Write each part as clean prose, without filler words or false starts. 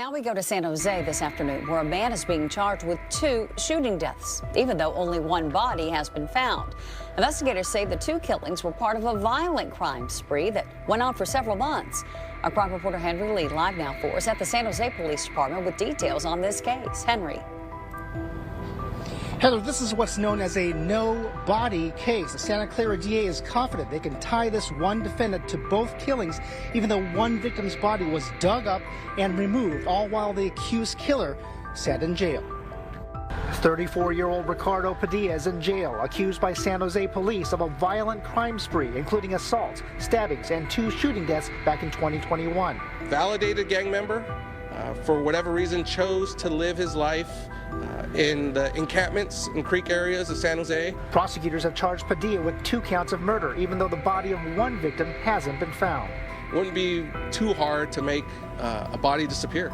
Now we go to San Jose this afternoon, where a man is being charged with 2 shooting deaths, even though only 1 body has been found. Investigators say the 2 killings were part of a violent crime spree that went on for several months. Our crime reporter Henry Lee live now for us at the San Jose Police Department with details on this case. Henry. Heather, this is what's known as a no-body case. The Santa Clara DA is confident they can tie this one defendant to both killings, even though one victim's body was dug up and removed, all while the accused killer sat in jail. 34-year-old Ricardo Padilla is in jail, accused by San Jose police of a violent crime spree, including assaults, stabbings, and 2 shooting deaths back in 2021. Validated gang member, for whatever reason, chose to live his life in the encampments and creek areas of San Jose. Prosecutors have charged Padilla with 2 counts of murder, even though the body of one victim hasn't been found. Wouldn't be too hard to make a body disappear.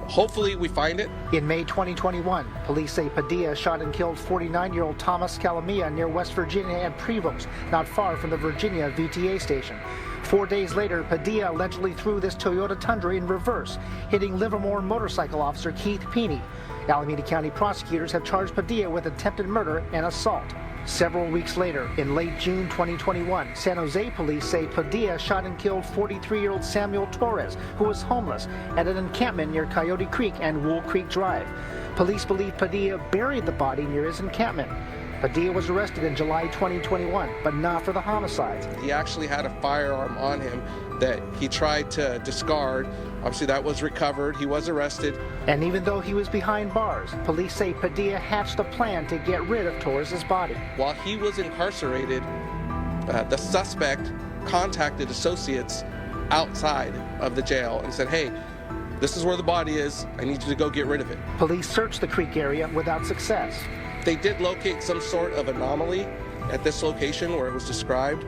Hopefully we find it. In May 2021, police say Padilla shot and killed 49-year-old Thomas Calamia near West Virginia and Prevost, not far from the Virginia VTA station. 4 days later, Padilla allegedly threw this Toyota Tundra in reverse, hitting Livermore motorcycle officer Keith Peeney. Alameda County prosecutors have charged Padilla with attempted murder and assault. Several weeks later, in late June 2021, San Jose police say Padilla shot and killed 43-year-old Samuel Torres, who was homeless, at an encampment near Coyote Creek and Wool Creek Drive. Police believe Padilla buried the body near his encampment. Padilla was arrested in July 2021, but not for the homicides. He actually had a firearm on him that he tried to discard. Obviously that was recovered. He was arrested. And even though he was behind bars, police say Padilla hatched a plan to get rid of Torres' body. While he was incarcerated, the suspect contacted associates outside of the jail and said, hey, this is where the body is. I need you to go get rid of it. Police searched the creek area without success. They did locate some sort of anomaly at this location where it was described.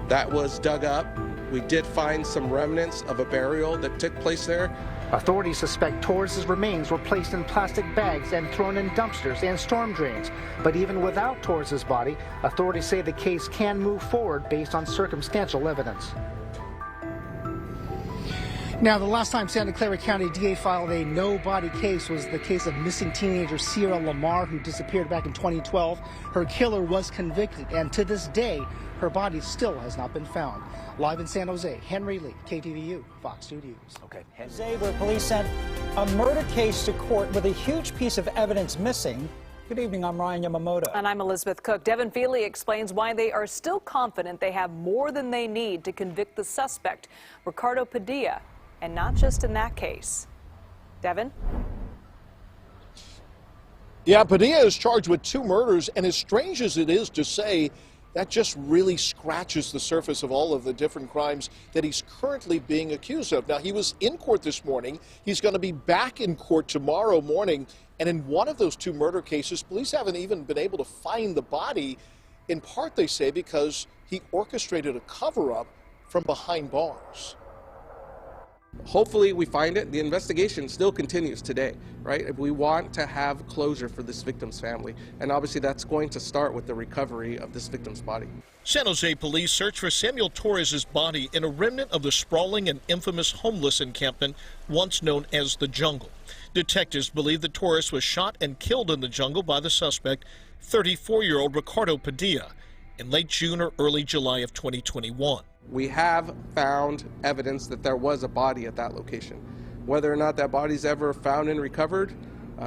That was dug up. We did find some remnants of a burial that took place there. Authorities suspect Torres' remains were placed in plastic bags and thrown in dumpsters and storm drains. But even without Torres' body, authorities say the case can move forward based on circumstantial evidence. Now, the last time Santa Clara County DA filed a no-body case was the case of missing teenager Sierra Lamar, who disappeared back in 2012. Her killer was convicted, and to this day, her body still has not been found. Live in San Jose, Henry Lee, KTVU, Fox 2 News. Okay. Jose, where police sent a murder case to court with a huge piece of evidence missing. Good evening, I'm Ryan Yamamoto. And I'm Elizabeth Cook. Devin Feely explains why they are still confident they have more than they need to convict the suspect, Ricardo Padilla. And not just in that case. Devin? Yeah, Padilla is charged with 2 murders, and as strange as it is to say, that just really scratches the surface of all of the different crimes that he's currently being accused of. Now, he was in court this morning. He's going to be back in court tomorrow morning. And in one of those 2 murder cases, police haven't even been able to find the body, in part, they say, because he orchestrated a cover-up from behind bars. Hopefully we find it. The investigation still continues today, right? We want to have closure for this victim's family, and obviously that's going to start with the recovery of this victim's body. San Jose police search for Samuel Torres' body in a remnant of the sprawling and infamous homeless encampment once known as the Jungle. Detectives believe that Torres was shot and killed in the jungle by the suspect, 34-year-old Ricardo Padilla, in late June or early July of 2021. We have found evidence that there was a body at that location. Whether or not that body's ever found and recovered,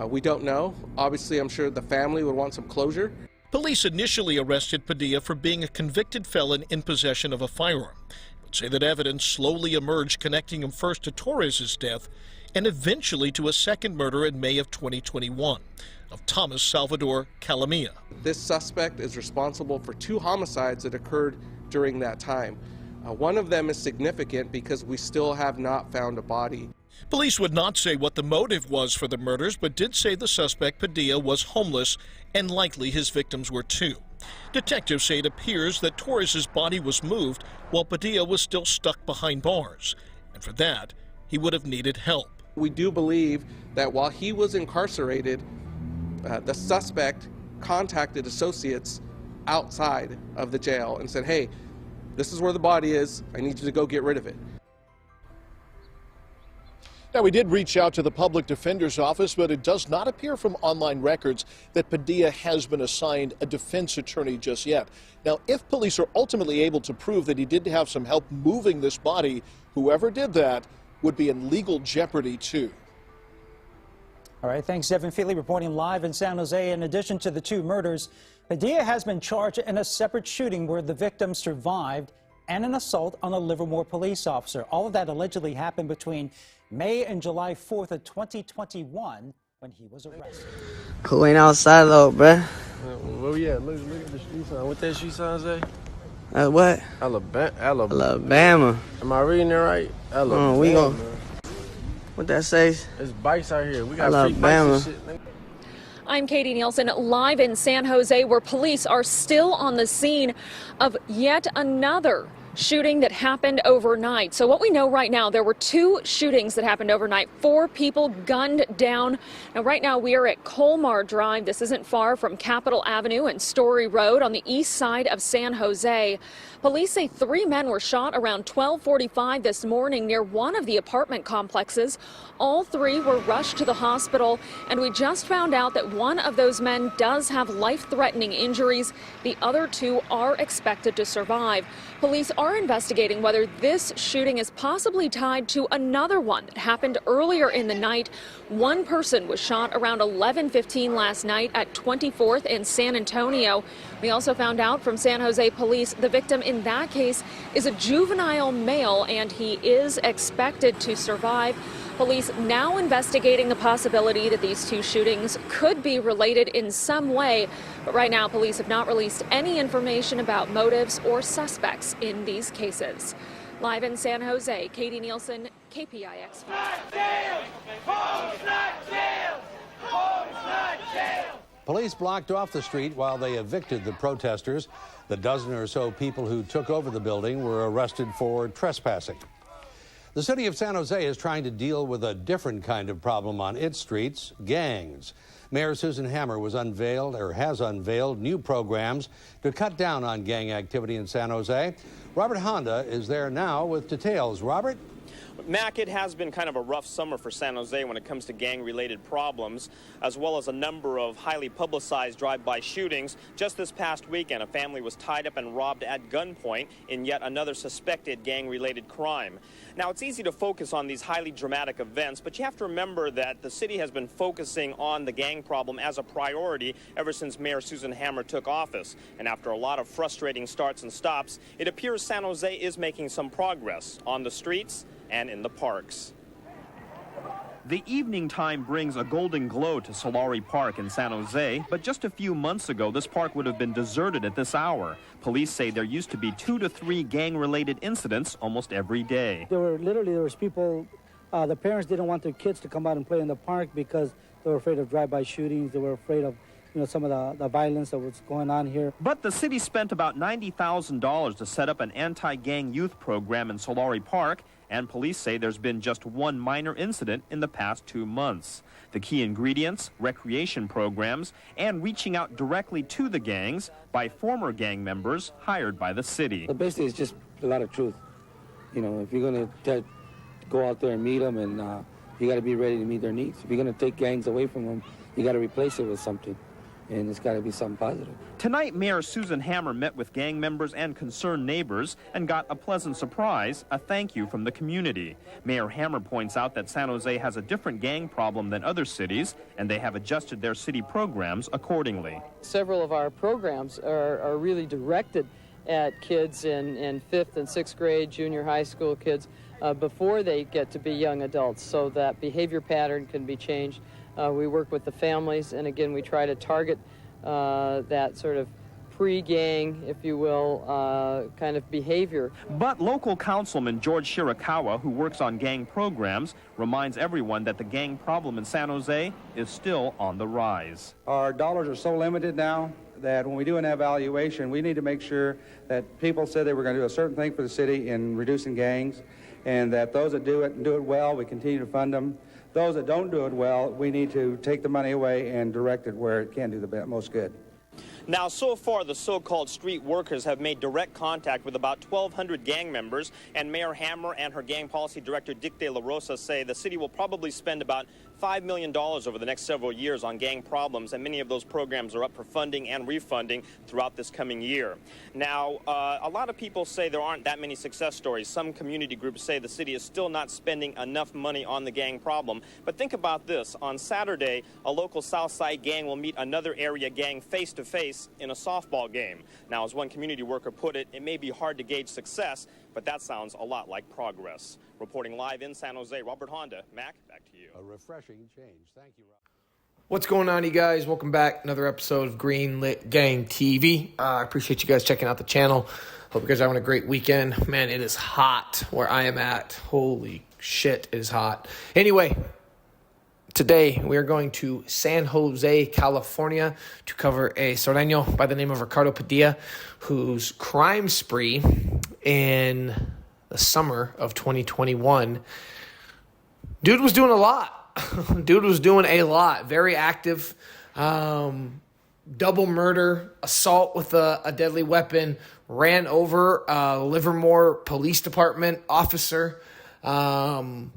we don't know. Obviously, I'm sure the family would want some closure. Police initially arrested Padilla for being a convicted felon in possession of a firearm, but say that evidence slowly emerged connecting him first to Torres' death and eventually to a second murder in May of 2021 of Thomas Salvador Calamia. This suspect is responsible for 2 homicides that occurred during that time. One of them is significant because we still have not found a body. Police would not say what the motive was for the murders, but did say the suspect, Padilla, was homeless, and likely his victims were too. Detectives say it appears that Torres' body was moved while Padilla was still stuck behind bars, and for that, he would have needed help. We do believe that while he was incarcerated, the suspect contacted associates outside of the jail and said, hey, this is where the body is. I need you to go get rid of it. Now, we did reach out to the public defender's office, but it does not appear from online records that Padilla has been assigned a defense attorney just yet. Now, if police are ultimately able to prove that he did have some help moving this body, whoever did that would be in legal jeopardy too. All right, thanks, Evan Feely, reporting live in San Jose. In addition to the 2 murders, Padilla has been charged in a separate shooting where the victim survived and an assault on a Livermore police officer. All of that allegedly happened between May and July 4th of 2021 when he was arrested. Who ain't outside though, bruh? Where we at? Look at the street sign. What that street sign say? What? Alabama. Am I reading it right? Alabama. We gon' what that says? There's bikes out here. We got Alabama. free bikes and shit. I'm Katie Nielsen, live in San Jose, where police are still on the scene of yet another shooting that happened overnight. So what we know right now, there were 2 shootings that happened overnight, 4 people gunned down. Now right now we are at Colmar Drive. This isn't far from Capitol Avenue and Story Road on the east side of San Jose. Police say 3 men were shot around 12:45 this morning near one of the apartment complexes. All 3 were rushed to the hospital, and we just found out that one of those men does have life-threatening injuries. The other 2 are expected to survive. Police are investigating whether this shooting is possibly tied to another one that happened earlier in the night. One person was shot around 11:15 last night at 24th in San Antonio. We also found out from San Jose police the victim in that case is a juvenile male, and he is expected to survive. Police now investigating the possibility that these 2 shootings could be related in some way. But right now, police have not released any information about motives or suspects in these cases. Live in San Jose, Katie Nielsen, KPIX. Police blocked off the street while they evicted the protesters. The dozen or so people who took over the building were arrested for trespassing. The city of San Jose is trying to deal with a different kind of problem on its streets, gangs. Mayor Susan Hammer has unveiled new programs to cut down on gang activity in San Jose. Robert Honda is there now with details. Robert? Mac, it has been kind of a rough summer for San Jose when it comes to gang-related problems, as well as a number of highly publicized drive-by shootings. Just this past weekend, a family was tied up and robbed at gunpoint in yet another suspected gang-related crime. Now, it's easy to focus on these highly dramatic events, but you have to remember that the city has been focusing on the gang problem as a priority ever since Mayor Susan Hammer took office. And after a lot of frustrating starts and stops, it appears San Jose is making some progress on the streets and in the parks. The evening time brings a golden glow to Solari Park in San Jose, but just a few months ago, this park would have been deserted at this hour. Police say there used to be 2 to 3 gang-related incidents almost every day. There was people, the parents didn't want their kids to come out and play in the park because they were afraid of drive-by shootings. They were afraid of some of the violence that was going on here. But the city spent about $90,000 to set up an anti-gang youth program in Solari Park, and police say there's been just 1 minor incident in the past 2 months. The key ingredients, recreation programs, and reaching out directly to the gangs by former gang members hired by the city. Basically, it's just a lot of truth. If you're going to go out there and meet them, and you got to be ready to meet their needs. If you're going to take gangs away from them, you got to replace it with something. And it's got to be something positive. Tonight, Mayor Susan Hammer met with gang members and concerned neighbors and got a pleasant surprise, a thank you from the community. Mayor Hammer points out that San Jose has a different gang problem than other cities, and they have adjusted their city programs accordingly. Several of our programs are really directed at kids in 5th and 6th grade, junior high school kids, before they get to be young adults, so that behavior pattern can be changed. We work with the families, and again, we try to target that sort of pre-gang, if you will, kind of behavior. But local councilman George Shirakawa, who works on gang programs, reminds everyone that the gang problem in San Jose is still on the rise. Our dollars are so limited now that when we do an evaluation, we need to make sure that people said they were going to do a certain thing for the city in reducing gangs, and that those that do it and do it well, we continue to fund them. Those that don't do it well, we need to take the money away and direct it where it can do the most good. Now, so far, the so-called street workers have made direct contact with about 1,200 gang members, and Mayor Hammer and her gang policy director, Dick De La Rosa, say the city will probably spend about $5 million over the next several years on gang problems, and many of those programs are up for funding and refunding throughout this coming year. Now, a lot of people say there aren't that many success stories. Some community groups say the city is still not spending enough money on the gang problem. But think about this. On Saturday, a local Southside gang will meet another area gang face-to-face in a softball game. Now, as one community worker put it, it may be hard to gauge success, but that sounds a lot like progress. Reporting live in San Jose, Robert Honda. Mac, back to you. A refreshing change. Thank you, Rob. What's going on, you guys? Welcome back. Another episode of Green Lit Gang TV. I appreciate you guys checking out the channel. Hope you guys are having a great weekend. Man, it is hot where I am at. Holy shit, it is hot. Anyway, today we are going to San Jose, California to cover a Sureno by the name of Ricardo Padilla, whose crime spree in the summer of 2021, dude was doing a lot. Dude was doing a lot. Very active. Double murder, assault with a deadly weapon, ran over a Livermore Police Department officer. And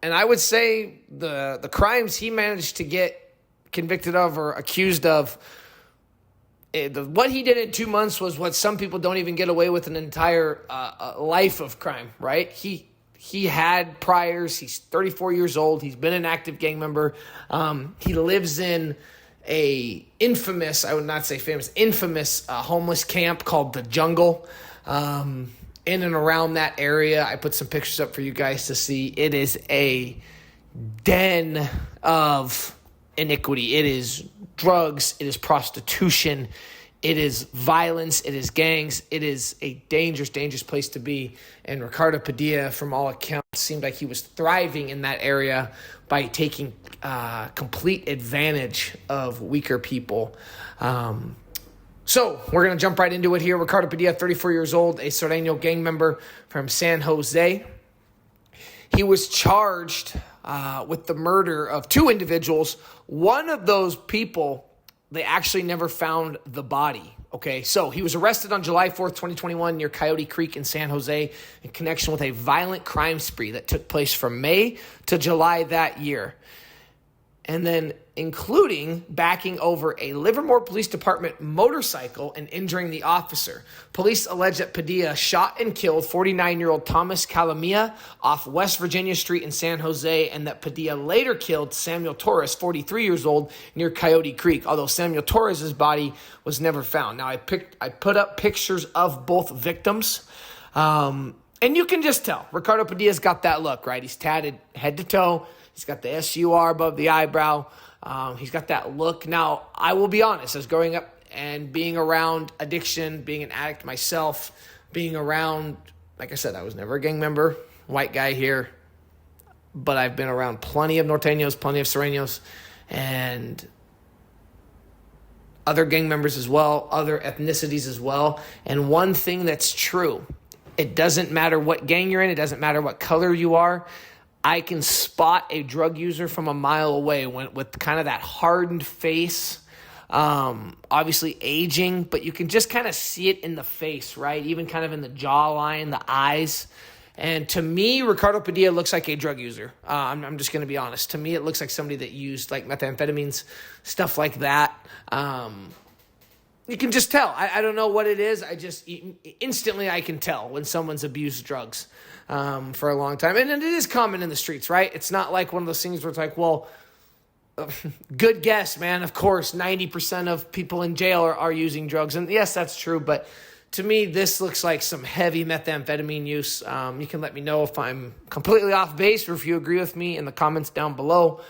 I would say the crimes he managed to get convicted of or accused of, what he did in 2 months was what some people don't even get away with an entire life of crime, right? He had priors. He's 34 years old. He's been an active gang member. He lives in a infamous, I would not say famous, infamous homeless camp called The Jungle. In and around that area, I put some pictures up for you guys to see. It is a den of iniquity. It is drugs. It is prostitution. It is violence. It is gangs. It is a dangerous, dangerous place to be. And Ricardo Padilla, from all accounts, seemed like he was thriving in that area by taking complete advantage of weaker people. So we're going to jump right into it here. Ricardo Padilla, 34 years old, a Sureno gang member from San Jose. He was charged with the murder of two individuals. One of those people, they actually never found the body. Okay, so he was arrested on July 4th, 2021 near Coyote Creek in San Jose in connection with a violent crime spree that took place from May to July that year. And then including backing over a Livermore Police Department motorcycle and injuring the officer. Police allege that Padilla shot and killed 49-year-old Thomas Calamia off West Virginia Street in San Jose, and that Padilla later killed Samuel Torres, 43 years old, near Coyote Creek, although Samuel Torres' body was never found. Now, I put up pictures of both victims, and you can just tell. Ricardo Padilla's got that look, right? He's tatted head to toe. He's got the SUR above the eyebrow. He's got that look. Now, I will be honest, as growing up and being around addiction, being an addict myself, being around, like I said, I was never a gang member, white guy here, but I've been around plenty of Norteños, plenty of Sureños, and other gang members as well, other ethnicities as well. And one thing that's true, it doesn't matter what gang you're in, it doesn't matter what color you are, I can spot a drug user from a mile away with kind of that hardened face, obviously aging, but you can just kind of see it in the face, right? Even kind of in the jawline, the eyes. And to me, Ricardo Padilla looks like a drug user. I'm just going to be honest. To me, it looks like somebody that used like methamphetamines, stuff like that. You can just tell. I don't know what it is. Instantly I can tell when someone's abused drugs for a long time. And it is common in the streets, right? It's not like one of those things where it's like, well, good guess, man. Of course, 90% of people in jail are using drugs. And yes, that's true. But to me, this looks like some heavy methamphetamine use. You can let me know if I'm completely off base or if you agree with me in the comments down below.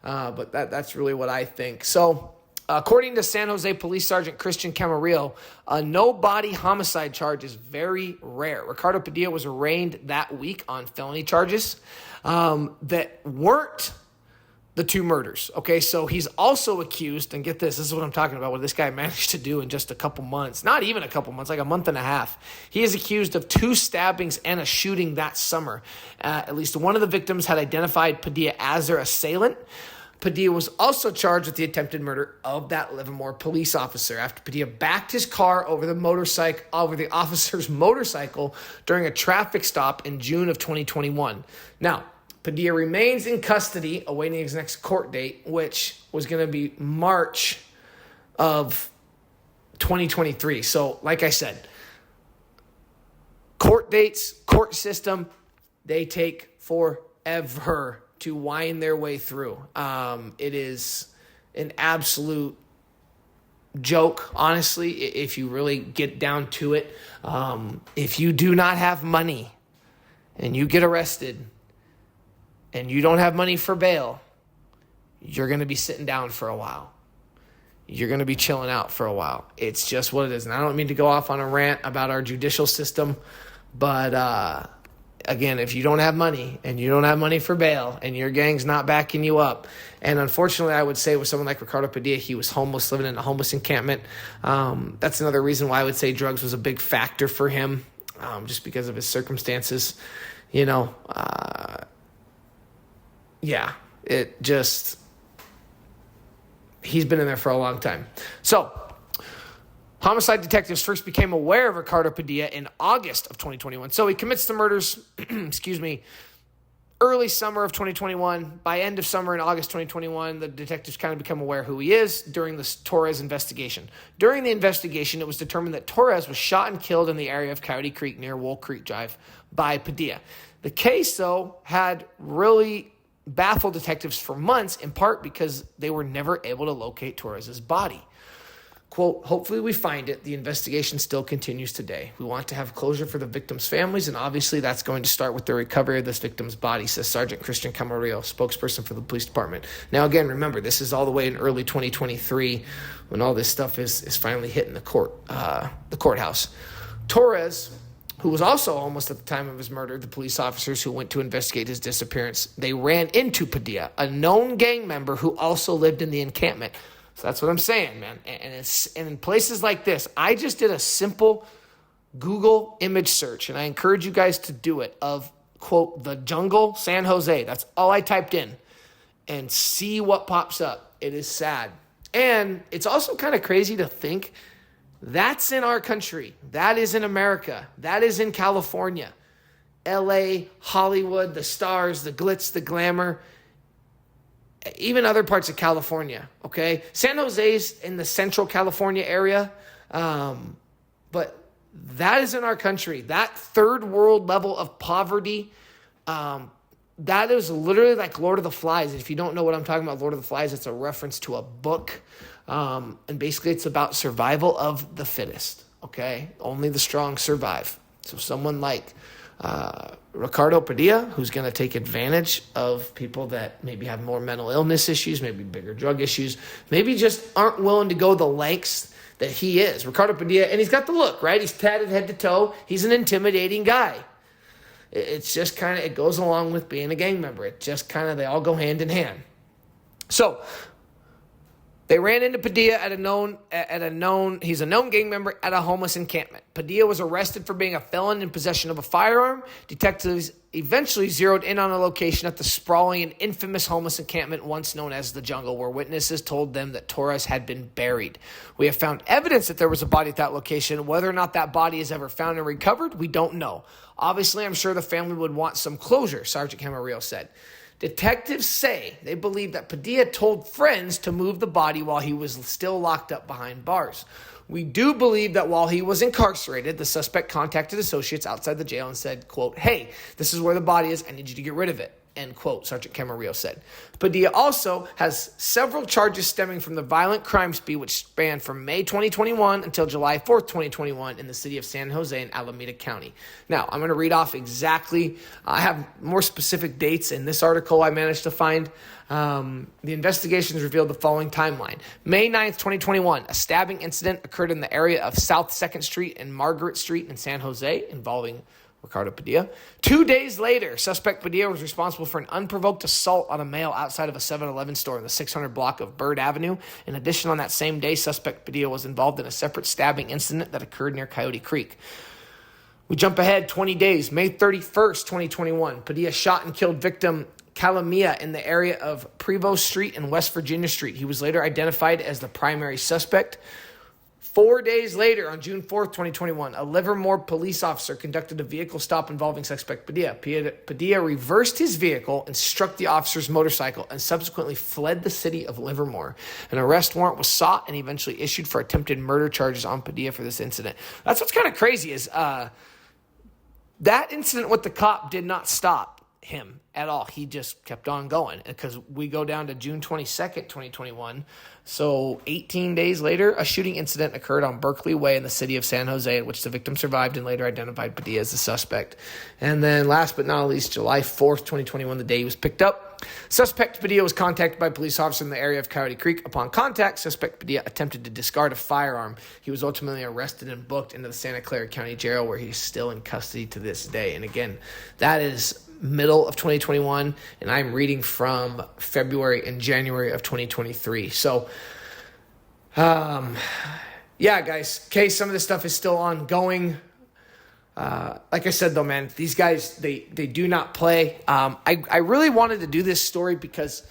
But that's really what I think. So, according to San Jose Police Sergeant Christian Camarillo, a no-body homicide charge is very rare. Ricardo Padilla was arraigned that week on felony charges that weren't the two murders. Okay, so he's also accused, and get this is what I'm talking about, what this guy managed to do in just a couple months. Not even a couple months, like a month and a half. He is accused of 2 stabbings and a shooting that summer. At least one of the victims had identified Padilla as their assailant. Padilla was also charged with the attempted murder of that Livermore police officer after Padilla backed his car over the officer's motorcycle during a traffic stop in June of 2021. Now, Padilla remains in custody awaiting his next court date, which was going to be March of 2023. So, like I said, court dates, court system, they take forever to wind their way through. It is an absolute joke, honestly, if you really get down to it. If you do not have money and you get arrested and you don't have money for bail, you're going to be sitting down for a while. You're going to be chilling out for a while. It's just what it is. And I don't mean to go off on a rant about our judicial system, but again, if you don't have money and you don't have money for bail and your gang's not backing you up, and unfortunately I would say with someone like Ricardo Padilla, he was homeless, living in a homeless encampment. That's another reason why I would say drugs was a big factor for him, just because of his circumstances. He's been in there for a long time. So, homicide detectives first became aware of Ricardo Padilla in August of 2021. So he commits the murders, early summer of 2021. By end of summer in August 2021, the detectives kind of become aware who he is during this Torres investigation. During the investigation, it was determined that Torres was shot and killed in the area of Coyote Creek near Wool Creek Drive by Padilla. The case, though, had really baffled detectives for months, in part because they were never able to locate Torres's body. Quote, hopefully we find it. The investigation still continues today. We want to have closure for the victims' families, and obviously that's going to start with the recovery of this victim's body, says Sergeant Christian Camarillo, spokesperson for the police department. Now, again, remember, this is all the way in early 2023 when all this stuff is finally hitting the courthouse. Torres, who was also almost at the time of his murder, the police officers who went to investigate his disappearance, they ran into Padilla, a known gang member who also lived in the encampment. So that's what I'm saying, man. And in places like this, I just did a simple Google image search, and I encourage you guys to do it, of, quote, the jungle, San Jose. That's all I typed in, and see what pops up. It is sad. And it's also kind of crazy to think that's in our country. That is in America. That is in California. LA, Hollywood, the stars, the glitz, the glamour, even other parts of California, okay? San Jose's in the central California area, but that is in our country. That third world level of poverty, that is literally like Lord of the Flies. If you don't know what I'm talking about, Lord of the Flies, it's a reference to a book. And basically it's about survival of the fittest, okay? Only the strong survive. So someone like Ricardo Padilla, who's going to take advantage of people that maybe have more mental illness issues, maybe bigger drug issues, maybe just aren't willing to go the lengths that he is. Ricardo Padilla, and he's got the look, right? He's tatted head to toe. He's an intimidating guy. It's just kind of, it goes along with being a gang member. It just kind of, they all go hand in hand. So they ran into Padilla he's a known gang member at a homeless encampment. Padilla was arrested for being a felon in possession of a firearm. Detectives eventually zeroed in on a location at the sprawling and infamous homeless encampment once known as the Jungle, where witnesses told them that Torres had been buried. We have found evidence that there was a body at that location. Whether or not that body is ever found and recovered, we don't know. Obviously, I'm sure the family would want some closure, Sergeant Camarillo said. Detectives say they believe that Padilla told friends to move the body while he was still locked up behind bars. We do believe that while he was incarcerated, the suspect contacted associates outside the jail and said, quote, hey, this is where the body is. I need you to get rid of it. End quote, Sergeant Camarillo said. Padilla also has several charges stemming from the violent crime spree, which spanned from May 2021 until July 4th, 2021 in the city of San Jose and Alameda County. Now, I'm going to read off exactly, I have more specific dates in this article I managed to find. The investigations revealed the following timeline. May 9th, 2021, a stabbing incident occurred in the area of South 2nd Street and Margaret Street in San Jose involving Ricardo Padilla. 2 days later, suspect Padilla was responsible for an unprovoked assault on a male outside of a 7-Eleven store in the 600 block of Bird Avenue. In addition, on that same day, suspect Padilla was involved in a separate stabbing incident that occurred near Coyote Creek. We jump ahead 20 days, May 31st, 2021. Padilla shot and killed victim Calamia in the area of Prevost Street and West Virginia Street. He was later identified as the primary suspect. 4 days later, on June 4th, 2021, a Livermore police officer conducted a vehicle stop involving suspect Padilla. Padilla reversed his vehicle and struck the officer's motorcycle and subsequently fled the city of Livermore. An arrest warrant was sought and eventually issued for attempted murder charges on Padilla for this incident. That's what's kind of crazy is that incident with the cop did not stop him at all. He just kept on going because we go down to June 22nd, 2021. So 18 days later, a shooting incident occurred on Berkeley Way in the city of San Jose, in which the victim survived and later identified Padilla as the suspect. And then last but not least, July 4th, 2021, the day he was picked up. Suspect Padilla was contacted by a police officer in the area of Coyote Creek. Upon contact, suspect Padilla attempted to discard a firearm. He was ultimately arrested and booked into the Santa Clara County Jail, where he's still in custody to this day. And again, that is middle of 2021, and I'm reading from February and January of 2023. So, yeah, guys, okay, some of this stuff is still ongoing. Like I said, though, man, these guys, they do not play. I really wanted to do this story because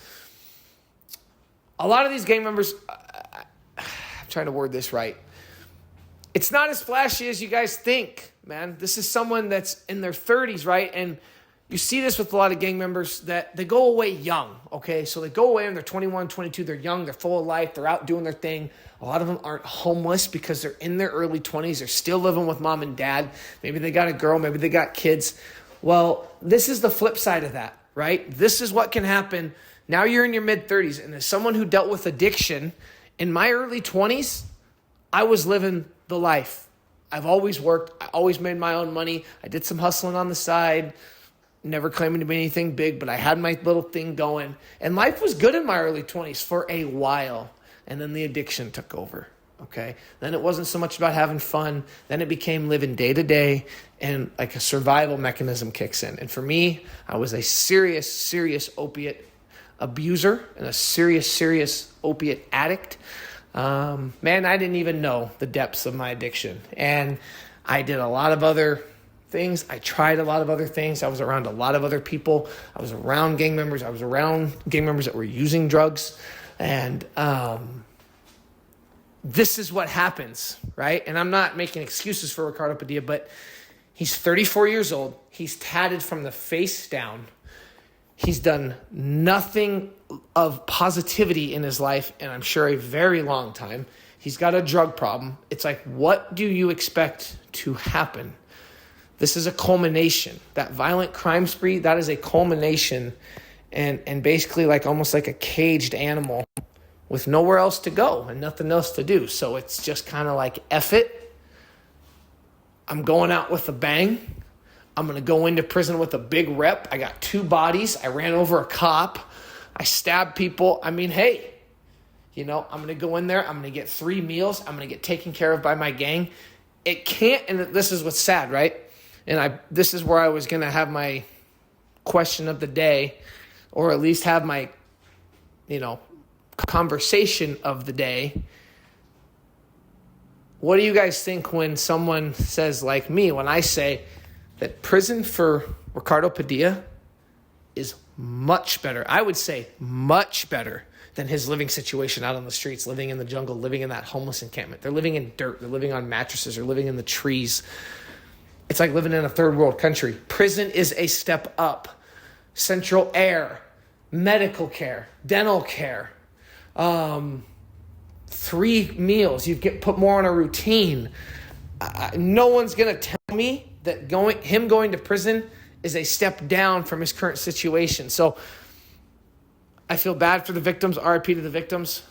a lot of these gang members, I'm trying to word this right. It's not as flashy as you guys think, man. This is someone that's in their 30s, right? And you see this with a lot of gang members that they go away young, okay? So they go away when they're 21, 22, they're young, they're full of life, they're out doing their thing. A lot of them aren't homeless because they're in their early 20s, they're still living with mom and dad. Maybe they got a girl, maybe they got kids. Well, this is the flip side of that, right? This is what can happen. Now you're in your mid-30s, and as someone who dealt with addiction, in my early 20s, I was living the life. I've always worked, I always made my own money, I did some hustling on the side, never claiming to be anything big, but I had my little thing going. And life was good in my early 20s for a while. And then the addiction took over, okay? Then it wasn't so much about having fun. Then it became living day to day, and like a survival mechanism kicks in. And for me, I was a serious, serious opiate abuser and a serious, serious opiate addict. Man, I didn't even know the depths of my addiction. And I did a lot of other things. I tried a lot of other things. I was around a lot of other people. I was around gang members. I was around gang members that were using drugs. And this is what happens, right? And I'm not making excuses for Ricardo Padilla, but he's 34 years old. He's tatted from the face down. He's done nothing of positivity in his life, and I'm sure a very long time. He's got a drug problem. It's like, what do you expect to happen? This is a culmination. That violent crime spree, that is a culmination and basically like almost like a caged animal with nowhere else to go and nothing else to do. So it's just kind of like, F it. I'm going out with a bang. I'm going to go into prison with a big rep. I got 2 bodies. I ran over a cop. I stabbed people. I mean, hey, you know, I'm going to go in there. I'm going to get 3 meals. I'm going to get taken care of by my gang. It can't, and this is what's sad, right? And this is where I was going to have my question of the day, or at least have my, conversation of the day. What do you guys think when someone says, like me, when I say that prison for Ricardo Padilla is much better? I would say much better than his living situation out on the streets, living in the jungle, living in that homeless encampment. They're living in dirt. They're living on mattresses. They're living in the trees. It's like living in a third world country. Prison is a step up. Central air, medical care, dental care, 3 meals. You put more on a routine. No one's going to tell me that him going to prison is a step down from his current situation. So I feel bad for the victims. RIP to the victims.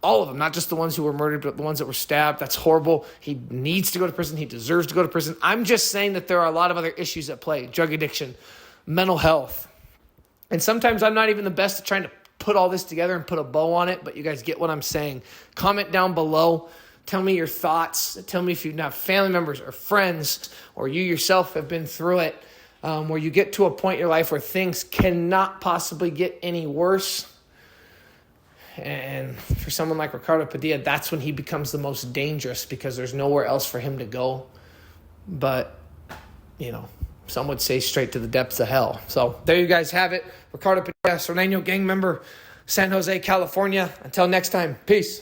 All of them, not just the ones who were murdered, but the ones that were stabbed. That's horrible. He needs to go to prison. He deserves to go to prison. I'm just saying that there are a lot of other issues at play. Drug addiction, mental health. And sometimes I'm not even the best at trying to put all this together and put a bow on it, but you guys get what I'm saying. Comment down below. Tell me your thoughts. Tell me if you have family members or friends, or you yourself have been through it, where you get to a point in your life where things cannot possibly get any worse. And for someone like Ricardo Padilla, that's when he becomes the most dangerous, because there's nowhere else for him to go. But, some would say straight to the depths of hell. So there you guys have it. Ricardo Padilla, Sureno gang member, San Jose, California. Until next time, peace.